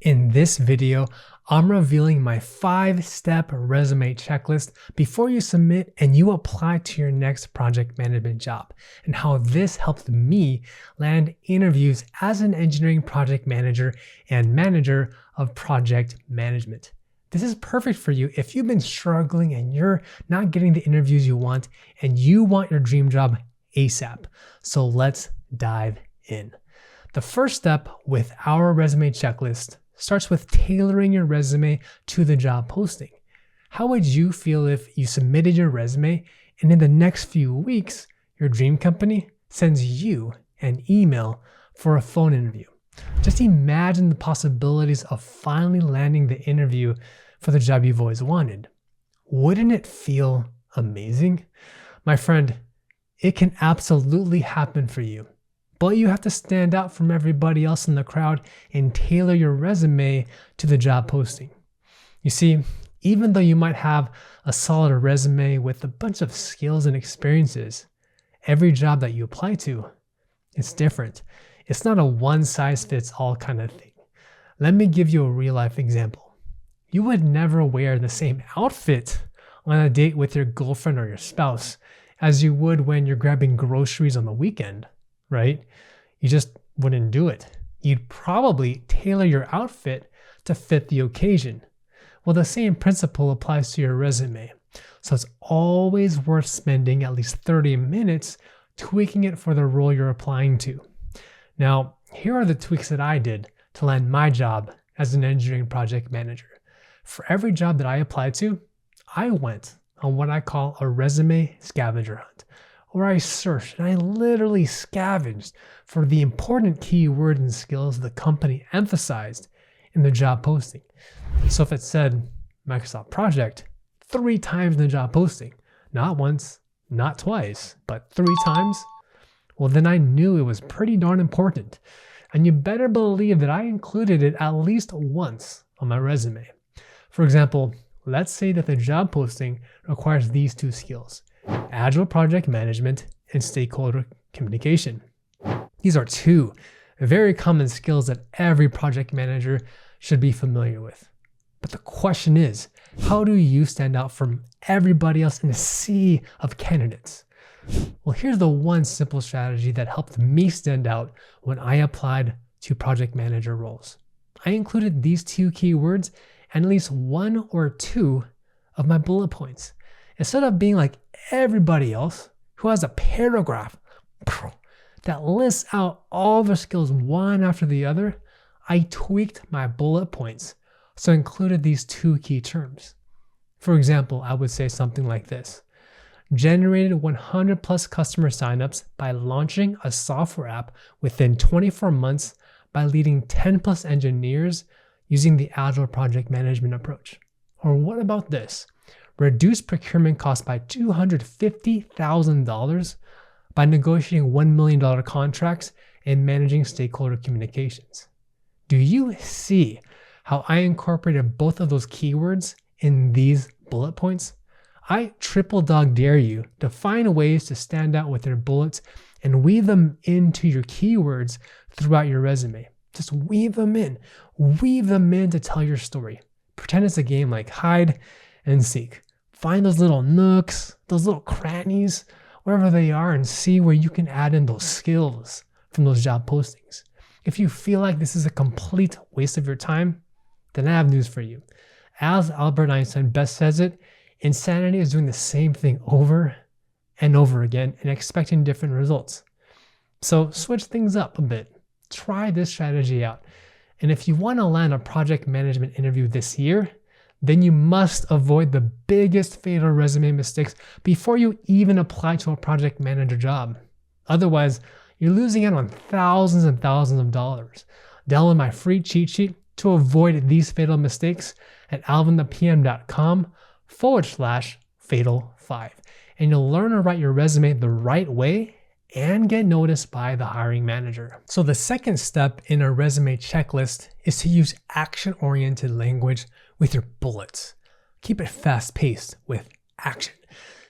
In this video, I'm revealing my 5-step resume checklist before you submit and you apply to your next project management job, and how this helped me land interviews as an engineering project manager and manager of project management. This is perfect for you if you've been struggling and you're not getting the interviews you want and you want your dream job ASAP. So let's dive in. The first step with our resume checklist starts with tailoring your resume to the job posting. How would you feel if you submitted your resume and in the next few weeks, your dream company sends you an email for a phone interview? Just imagine the possibilities of finally landing the interview for the job you've always wanted. Wouldn't it feel amazing? My friend, it can absolutely happen for you. But you have to stand out from everybody else in the crowd and tailor your resume to the job posting. You see, even though you might have a solid resume with a bunch of skills and experiences, every job that you apply to, it's different. It's not a one-size-fits-all kind of thing. Let me give you a real-life example. You would never wear the same outfit on a date with your girlfriend or your spouse as you would when you're grabbing groceries on the weekend, right? You just wouldn't do it. You'd probably tailor your outfit to fit the occasion. Well, the same principle applies to your resume. So it's always worth spending at least 30 minutes tweaking it for the role you're applying to. Now, here are the tweaks that I did to land my job as an engineering project manager. For every job that I applied to, I went on what I call a resume scavenger hunt, where I searched and I literally scavenged for the important keywords and skills the company emphasized in the job posting. So if it said Microsoft Project 3 times in the job posting, not once, not twice, but 3 times, well, then I knew it was pretty darn important. And you better believe that I included it at least once on my resume. For example, let's say that the job posting requires these 2 skills: Agile project management and stakeholder communication. These are 2 very common skills that every project manager should be familiar with. But the question is, how do you stand out from everybody else in a sea of candidates? Well, here's the one simple strategy that helped me stand out when I applied to project manager roles. I included these 2 keywords and at least 1 or 2 of my bullet points. Instead of being like everybody else who has a paragraph that lists out all the skills one after the other, I tweaked my bullet points so I included these 2 key terms. For example, I would say something like this: generated 100 plus customer signups by launching a software app within 24 months by leading 10 plus engineers using the Agile project management approach. Or what about this? Reduce procurement costs by $250,000 by negotiating $1 million contracts and managing stakeholder communications. Do you see how I incorporated both of those keywords in these bullet points? I triple dog dare you to find ways to stand out with your bullets and weave them into your keywords throughout your resume. Just weave them in to tell your story. Pretend it's a game like hide and seek. Find those little nooks, those little crannies, wherever they are, and see where you can add in those skills from those job postings. If you feel like this is a complete waste of your time, then I have news for you. As Albert Einstein best says it, insanity is doing the same thing over and over again and expecting different results. So switch things up a bit. Try this strategy out. And if you want to land a project management interview this year, then you must avoid the biggest fatal resume mistakes before you even apply to a project manager job. Otherwise, you're losing out on thousands and thousands of dollars. Download my free cheat sheet to avoid these fatal mistakes at alvinthepm.com/fatal5. And you'll learn to write your resume the right way and get noticed by the hiring manager. So the second step in a resume checklist is to use action-oriented language with your bullets. Keep it fast-paced with action.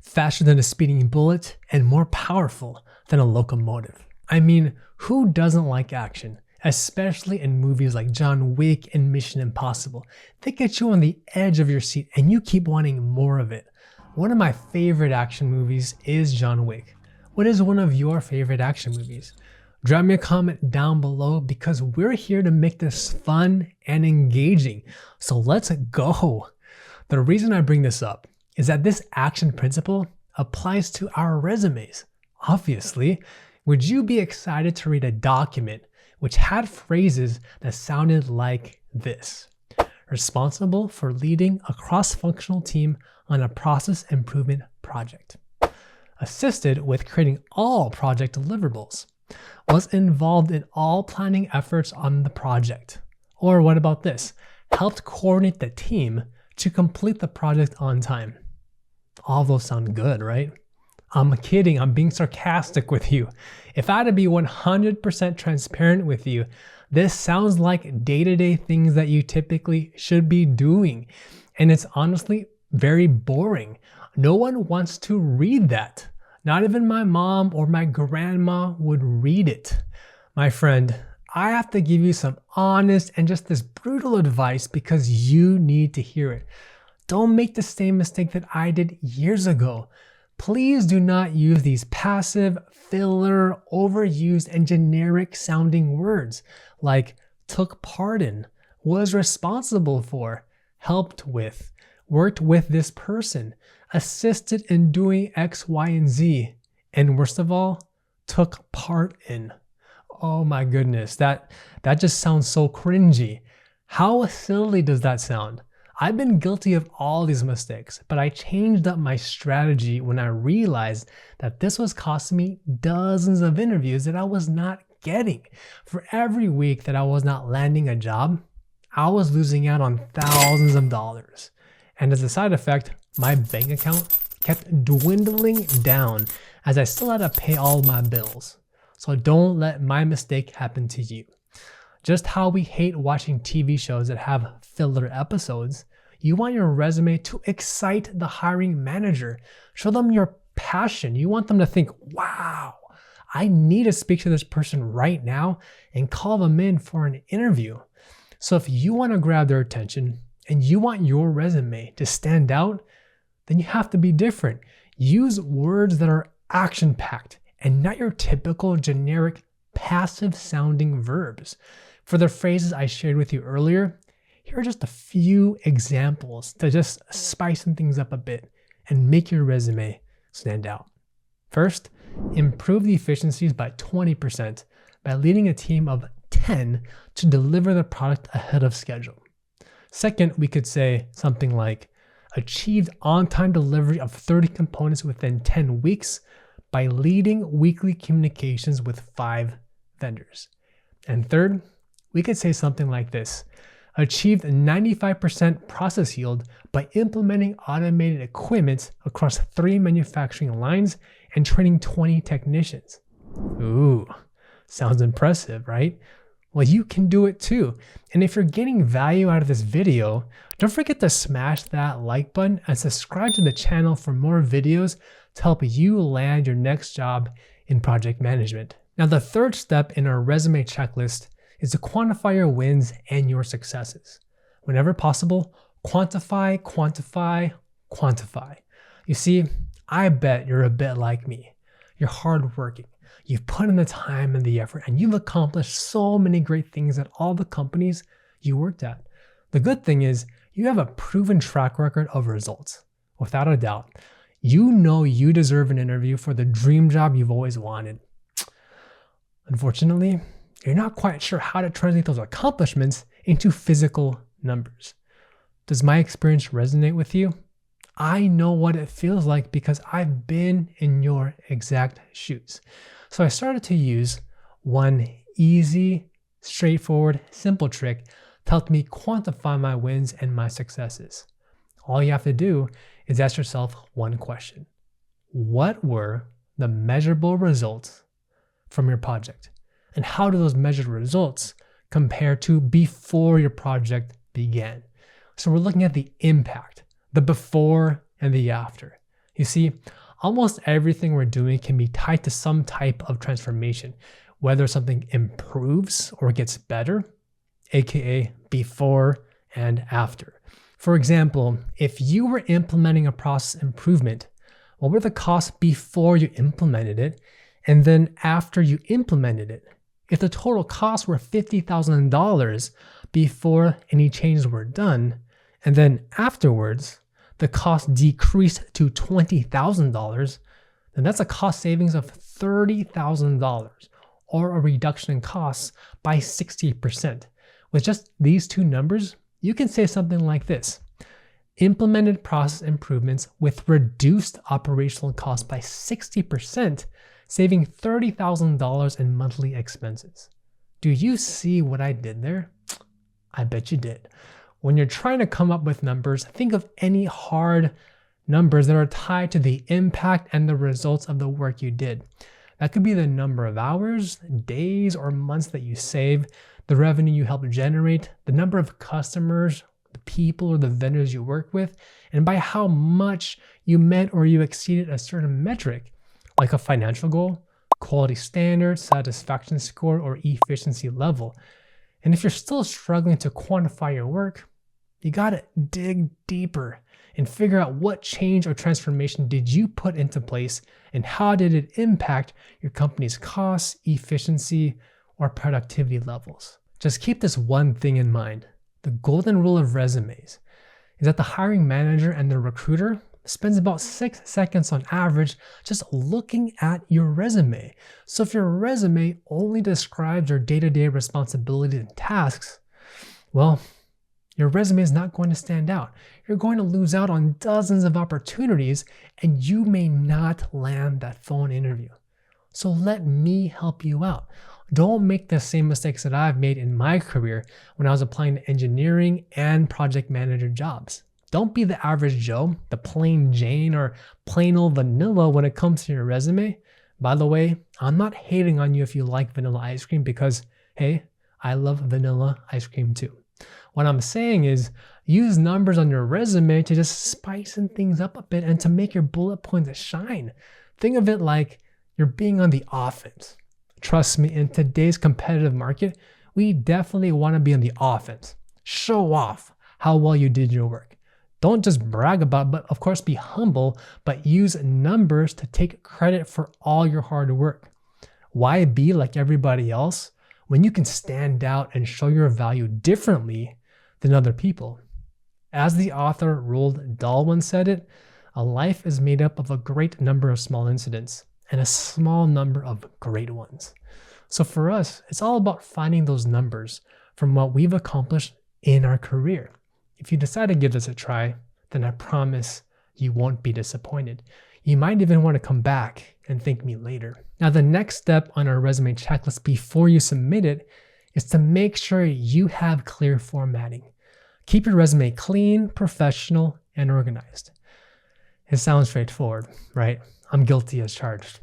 Faster than a speeding bullet and more powerful than a locomotive. I mean, who doesn't like action? especially in movies like John Wick and Mission Impossible. They get you on the edge of your seat and you keep wanting more of it. One of my favorite action movies is John Wick. What is one of your favorite action movies? Drop me a comment down below because we're here to make this fun and engaging. So let's go. The reason I bring this up is that this action principle applies to our resumes. Obviously, would you be excited to read a document which had phrases that sounded like this? Responsible for leading a cross-functional team on a process improvement project. Assisted with creating all project deliverables. Was involved in all planning efforts on the project. Or what about this? Helped coordinate the team to complete the project on time. All those sound good, right? I'm kidding, I'm being sarcastic with you. If I had to be 100% transparent with you, this sounds like day-to-day things that you typically should be doing. And it's honestly very boring. No one wants to read that. Not even my mom or my grandma would read it. My friend, I have to give you some honest and just this brutal advice because you need to hear it. Don't make the same mistake that I did years ago. Please do not use these passive, filler, overused, and generic sounding words like took part in, was responsible for, helped with, worked with this person, assisted in doing X, Y, and Z, and worst of all, took part in. Oh my goodness, that just sounds so cringy. How silly does that sound? I've been guilty of all these mistakes, but I changed up my strategy when I realized that this was costing me dozens of interviews that I was not getting. For every week that I was not landing a job, I was losing out on thousands of dollars. And as a side effect, my bank account kept dwindling down as I still had to pay all my bills. So don't let my mistake happen to you. Just how we hate watching TV shows that have filler episodes, you want your resume to excite the hiring manager. Show them your passion. You want them to think, wow, I need to speak to this person right now and call them in for an interview. So if you want to grab their attention and you want your resume to stand out, then you have to be different. Use words that are action-packed and not your typical generic passive sounding verbs. For the phrases I shared with you earlier, here are just a few examples to just spice things up a bit and make your resume stand out. First, improve the efficiencies by 20% by leading a team of 10 to deliver the product ahead of schedule. Second, we could say something like, achieved on-time delivery of 30 components within 10 weeks by leading weekly communications with 5 vendors. And third, we could say something like this, achieved 95% process yield by implementing automated equipment across 3 manufacturing lines and training 20 technicians. Ooh, sounds impressive, right? Well, you can do it too. And if you're getting value out of this video, don't forget to smash that like button and subscribe to the channel for more videos to help you land your next job in project management. Now, the third step in our resume checklist is to quantify your wins and your successes. Whenever possible, quantify, quantify, quantify. You see, I bet you're a bit like me. You're hardworking. You've put in the time and the effort, and you've accomplished so many great things at all the companies you worked at. The good thing is you have a proven track record of results. Without a doubt, you know you deserve an interview for the dream job you've always wanted. Unfortunately, you're not quite sure how to translate those accomplishments into physical numbers. Does my experience resonate with you? I know what it feels like because I've been in your exact shoes. So I started to use one easy, straightforward, simple trick to help me quantify my wins and my successes. All you have to do is ask yourself one question. What were the measurable results from your project? And how do those measured results compare to before your project began? So we're looking at the impact, the before and the after. You see, almost everything we're doing can be tied to some type of transformation. whether something improves or gets better, aka before and after. For example, if you were implementing a process improvement, what were the costs before you implemented it, and then after you implemented it? If the total costs were $50,000 before any changes were done, and then afterwards the cost decreased to $20,000, then that's a cost savings of $30,000, or a reduction in costs by 60%. With just these two numbers, you can say something like this: implemented process improvements with reduced operational costs by 60%, saving $30,000 in monthly expenses. Do you see what I did there? I bet you did. When you're trying to come up with numbers, think of any hard numbers that are tied to the impact and the results of the work you did. That could be the number of hours, days, or months that you save, the revenue you help generate, the number of customers, the people or the vendors you work with, and by how much you met or you exceeded a certain metric, like a financial goal, quality standard, satisfaction score, or efficiency level. And if you're still struggling to quantify your work, you gotta dig deeper and figure out what change or transformation did you put into place and how did it impact your company's costs, efficiency, or productivity levels. Just keep this one thing in mind. The golden rule of resumes is that the hiring manager and the recruiter spends about 6 seconds on average just looking at your resume. So if your resume only describes your day-to-day responsibilities and tasks, well, your resume is not going to stand out. You're going to lose out on dozens of opportunities, and you may not land that phone interview. So let me help you out. Don't make the same mistakes that I've made in my career when I was applying to engineering and project manager jobs. Don't be the average Joe, the plain Jane, or plain old vanilla when it comes to your resume. By the way, I'm not hating on you if you like vanilla ice cream because, hey, I love vanilla ice cream too. What I'm saying is use numbers on your resume to just spicing things up a bit and to make your bullet points shine. Think of it like you're being on the offense. Trust me, in today's competitive market, we definitely want to be on the offense. Show off how well you did your work. Don't just brag about it, but of course be humble, but use numbers to take credit for all your hard work. Why be like everybody else when you can stand out and show your value differently than other people? As the author Roald Dahl once said it, a life is made up of a great number of small incidents and a small number of great ones. So for us, it's all about finding those numbers from what we've accomplished in our career. If you decide to give this a try, then I promise you won't be disappointed. You might even want to come back and thank me later. Now, the next step on our resume checklist before you submit it is to make sure you have clear formatting. Keep your resume clean, professional, and organized. It sounds straightforward, right? I'm guilty as charged.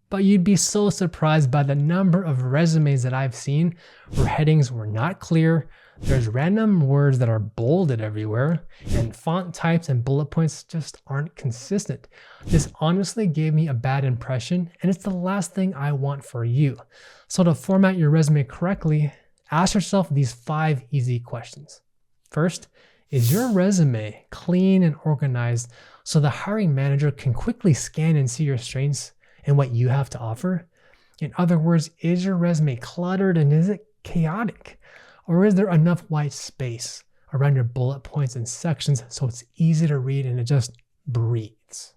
But you'd be so surprised by the number of resumes that I've seen where headings were not clear, there's random words that are bolded everywhere, and font types and bullet points just aren't consistent. This honestly gave me a bad impression, and it's the last thing I want for you. So to format your resume correctly, ask yourself these 5 easy questions. First, is your resume clean and organized so the hiring manager can quickly scan and see your strengths and what you have to offer? In other words, is your resume cluttered and is it chaotic? Or is there enough white space around your bullet points and sections so it's easy to read and it just breathes?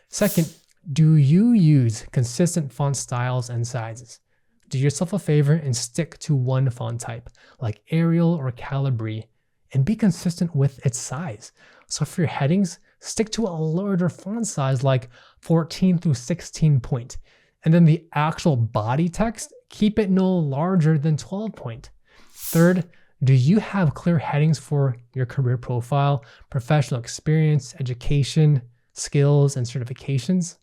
Second, do you use consistent font styles and sizes? Do yourself a favor and stick to one font type, like Arial or Calibri, and be consistent with its size. So for your headings, stick to a larger font size like 14 through 16 point. And then the actual body text, keep it no larger than 12 point. Third, do you have clear headings for your career profile, professional experience, education, skills, and certifications?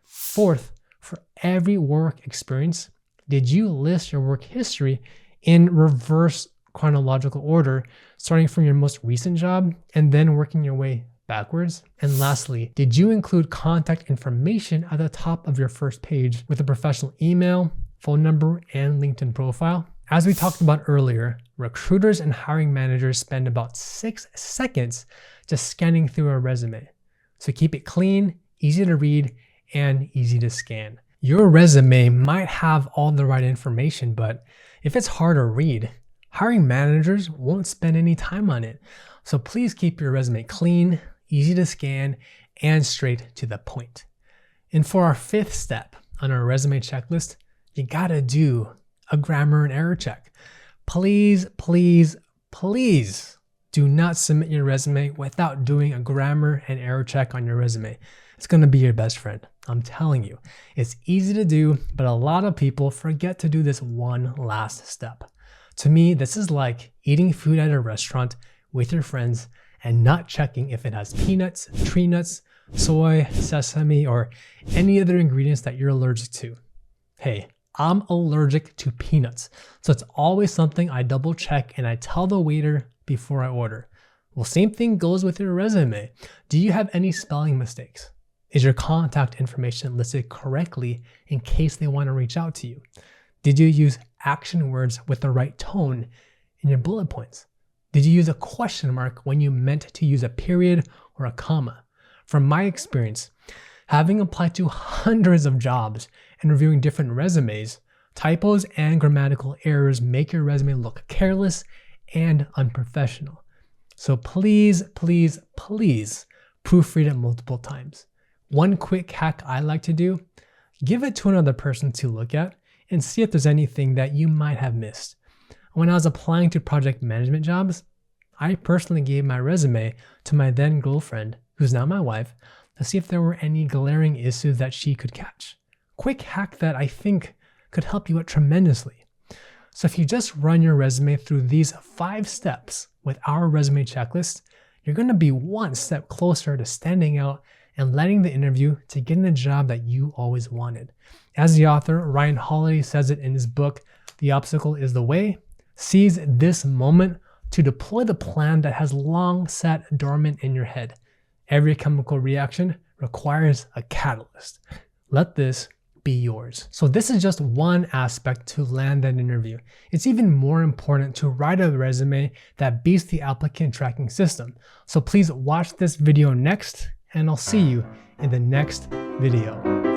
Fourth, for every work experience, did you list your work history in reverse chronological order, starting from your most recent job and then working your way backwards? And lastly, did you include contact information at the top of your first page with a professional email, phone number, and LinkedIn profile. As we talked about earlier, recruiters and hiring managers spend about 6 seconds just scanning through a resume. So keep it clean, easy to read, and easy to scan. Your resume might have all the right information, but if it's hard to read, hiring managers won't spend any time on it. So please keep your resume clean, easy to scan, and straight to the point. And for our 5th step on our resume checklist, you gotta do a grammar and error check. Please, please, please do not submit your resume without doing a grammar and error check on your resume. It's gonna be your best friend. I'm telling you. It's easy to do, but a lot of people forget to do this one last step. To me, this is like eating food at a restaurant with your friends and not checking if it has peanuts, tree nuts, soy, sesame, or any other ingredients that you're allergic to. Hey, I'm allergic to peanuts, so it's always something I double check and I tell the waiter before I order. Well, same thing goes with your resume. Do you have any spelling mistakes? Is your contact information listed correctly in case they want to reach out to you? Did you use action words with the right tone in your bullet points? Did you use a question mark when you meant to use a period or a comma? From my experience, having applied to hundreds of jobs and reviewing different resumes, typos and grammatical errors make your resume look careless and unprofessional. So please, please, please proofread it multiple times. One quick hack I like to do, give it to another person to look at and see if there's anything that you might have missed. When I was applying to project management jobs, I personally gave my resume to my then girlfriend, who's now my wife, to see if there were any glaring issues that she could catch. Quick hack that I think could help you out tremendously. So if you just run your resume through these 5 steps with our resume checklist, you're going to be one step closer to standing out and landing the interview to getting the job that you always wanted. As the author, Ryan Holiday, says it in his book, The Obstacle is the Way, seize this moment to deploy the plan that has long sat dormant in your head. Every chemical reaction requires a catalyst. Let this be yours. So this is just one aspect to land that interview. It's even more important to write a resume that beats the applicant tracking system. So please watch this video next, and I'll see you in the next video.